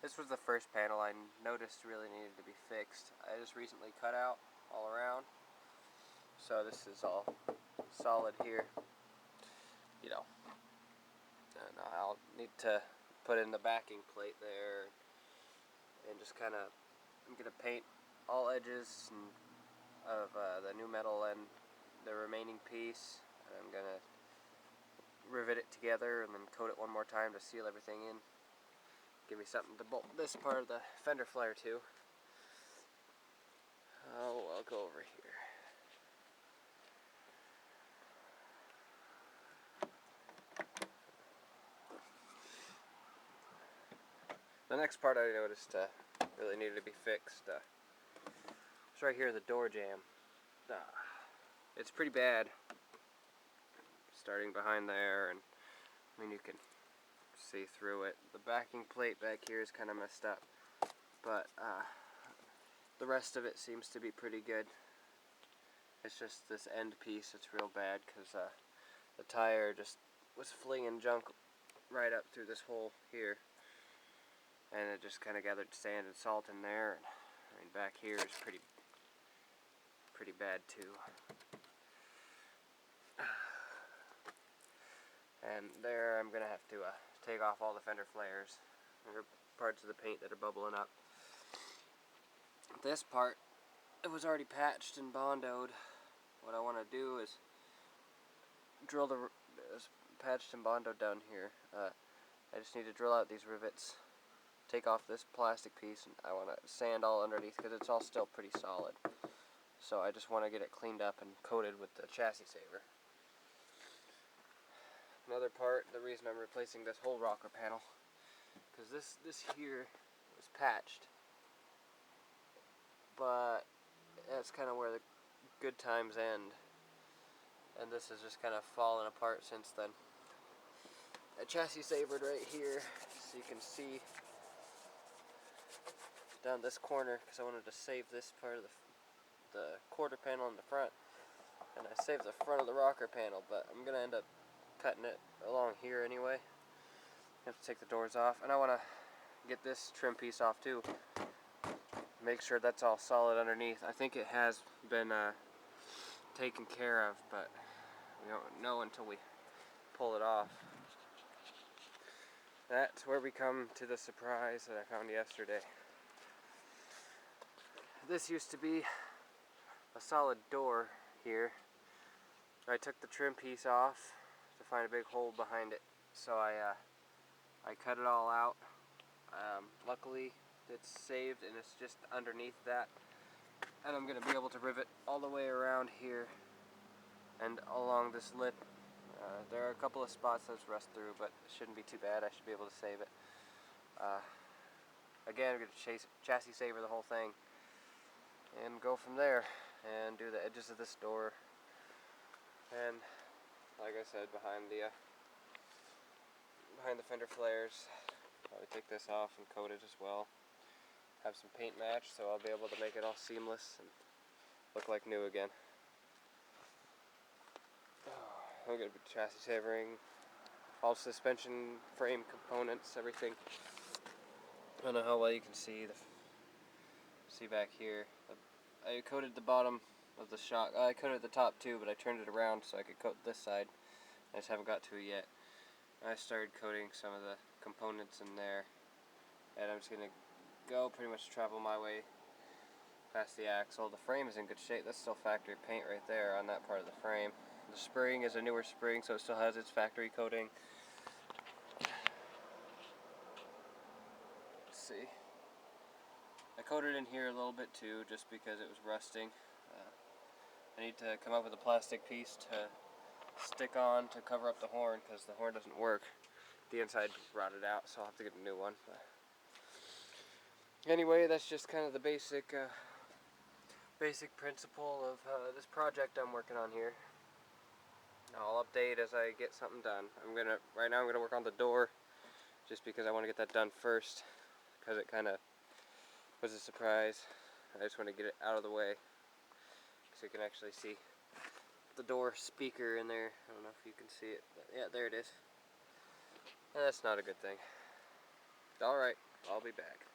This was the first panel I noticed really needed to be fixed. I just recently cut out all around, so this is all solid here, you know. And I'll need to put in the backing plate there and just kind of, I'm going to paint all edges of the new metal and the remaining piece. I'm going to rivet it together and then coat it one more time to seal everything in. Give me something to bolt this part of the fender flare to. Oh, I'll go over here. The next part I noticed really needed to be fixed. It's right here, the door jamb. It's pretty bad. Starting behind there, and I mean you can see through it. The backing plate back here is kind of messed up, but the rest of it seems to be pretty good. It's just this end piece that's real bad because the tire just was flinging junk right up through this hole here, and it just kind of gathered sand and salt in there. And I mean, back here is pretty bad too. And there I'm gonna have to take off all the fender flares. There are parts of the paint that are bubbling up. This part, it was already patched and bondoed. What I want to do is drill the patched and bondoed down here. I just need to drill out these rivets, take off this plastic piece, and I want to sand all underneath because it's all still pretty solid. So I just want to get it cleaned up and coated with the chassis saver. Another part, the reason I'm replacing this whole rocker panel, because this here was patched, but that's kind of where the good times end, and this has just kind of fallen apart since then. I chassis savered right here, so you can see down this corner, because I wanted to save this part of the quarter panel in the front, and I saved the front of the rocker panel, but I'm going to end up cutting it along here anyway. I have to take the doors off, and I want to get this trim piece off too. Make sure that's all solid underneath. I think it has been taken care of, but we don't know until we pull it off. That's where we come to the surprise that I found yesterday. This used to be a solid door here. I took the trim piece off to find a big hole behind it, so I cut it all out. Luckily it's saved and it's just underneath that, and I'm going to be able to rivet all the way around here and along this lip. There are a couple of spots that's rust through, but it shouldn't be too bad. I should be able to save it. Again, I'm going to chassis saver the whole thing and go from there and do the edges of this door, and like I said, behind the fender flares. Probably take this off and coat it as well. Have some paint match, so I'll be able to make it all seamless and look like new again. I'm going to be chassis savering all suspension frame components, everything. I don't know how well you can see back here. I coated the bottom of the shock. I coated the top too, but I turned it around so I could coat this side. I just haven't got to it yet. I started coating some of the components in there, and I'm just going to go pretty much travel my way past the axle. The frame is in good shape. That's still factory paint right there on that part of the frame. The spring is a newer spring, so it still has its factory coating. Let's see. I coated in here a little bit too, just because it was rusting. I need to come up with a plastic piece to stick on to cover up the horn, because the horn doesn't work. The inside rotted out, so I'll have to get a new one. But anyway, that's just kind of the basic principle of this project I'm working on here. I'll update as I get something done. Right now I'm gonna work on the door, just because I want to get that done first, because it kind of was a surprise. I just want to get it out of the way so you can actually see the door speaker in there. I don't know if you can see it, but yeah, there it is. And that's not a good thing. Alright, I'll be back.